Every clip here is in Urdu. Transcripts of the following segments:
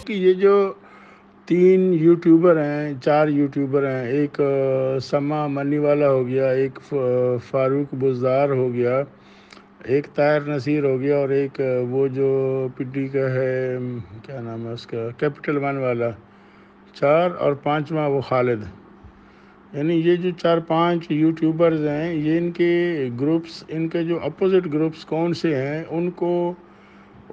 کہ یہ جو 3 یوٹیوبر ہیں 4 یوٹیوبر ہیں، ایک سما منی والا ہو گیا، ایک فاروق بزدار ہو گیا، ایک طاہر نصیر ہو گیا، اور ایک وہ جو پڈی کا ہے، کیا نام ہے اس کا، کیپٹل ون والا، 4 اور 5واں وہ خالد۔ یعنی یہ جو 4-5 یوٹیوبرز ہیں، یہ ان کے گروپس، ان کے جو اپوزٹ گروپس کون سے ہیں،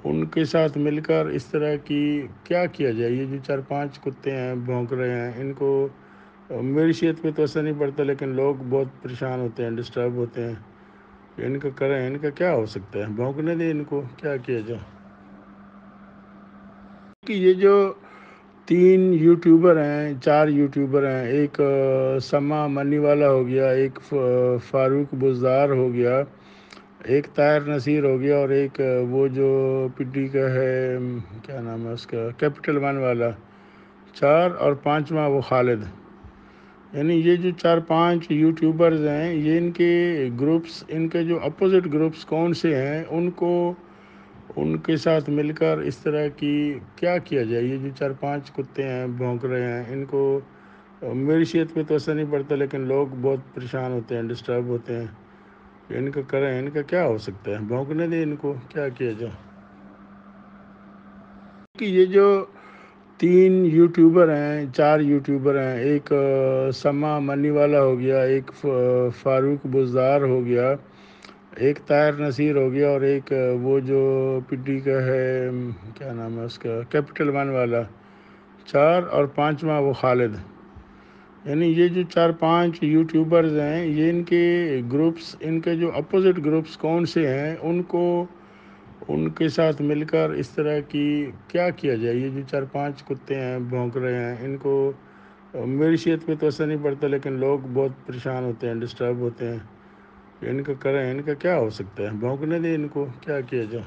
ان کے ساتھ مل کر اس طرح کی کیا کیا جائے۔ یہ جو 4-5 کتے ہیں بھونک رہے ہیں، ان کو میری صحت پہ تو اثر نہیں پڑتا، لیکن لوگ بہت پریشان ہوتے ہیں، ڈسٹرب ہوتے ہیں۔ ان کا کریں، ان کا کیا ہو سکتا ہے، بھونکنے دیں ان کو، کیا کیا جائے۔ کہ یہ جو 3 یوٹیوبر ہیں 4 یوٹیوبر ہیں، ایک سما منی والا ہو گیا، ایک فاروق بزدار ہو گیا، ایک طاہر نصیر ہو گیا، اور ایک وہ جو پڈی کا ہے، کیا نام ہے اس کا، کیپٹل ون والا، 4 اور 5واں وہ خالد۔ یعنی یہ جو 4-5 یوٹیوبرز ہیں، یہ ان کے گروپس، ان کے جو اپوزٹ گروپس کون سے ہیں، ان کے ساتھ مل کر اس طرح کی کیا کیا جائے۔ یہ جو 4-5 کتے ہیں بھونک رہے ہیں، ان کو میری صحت پہ تو اثر نہیں پڑتا، لیکن لوگ بہت پریشان ہوتے ہیں، ڈسٹرب ہوتے ہیں۔ ان کا کریں، ان کا کیا ہو سکتا ہے، بھونکنے دیں ان کو، کیا کیا جائے۔ کہ یہ جو 3 یوٹیوبر ہیں 4 یوٹیوبر ہیں، ایک سما منی والا ہو گیا، ایک فاروق بزدار ہو گیا، ایک طاہر نصیر ہو گیا، اور ایک وہ جو پڈی کا ہے، کیا نام ہے اس کا، کیپٹل ون والا، 4 اور 5واں وہ خالد۔ یعنی یہ جو 4-5 یوٹیوبرز ہیں، یہ ان کے گروپس، ان کے جو اپوزٹ گروپس کون سے ہیں، ان کے ساتھ مل کر اس طرح کی کیا کیا جائے۔ یہ جو 4-5 کتے ہیں بھونک رہے ہیں، ان کو میری صحت پہ تو اثر نہیں پڑتا، لیکن لوگ بہت پریشان ہوتے ہیں، ڈسٹرب ہوتے ہیں۔ ان کا کریں، ان کا کیا ہو سکتا ہے، بھونکنے دیں ان کو، کیا کیا جائے۔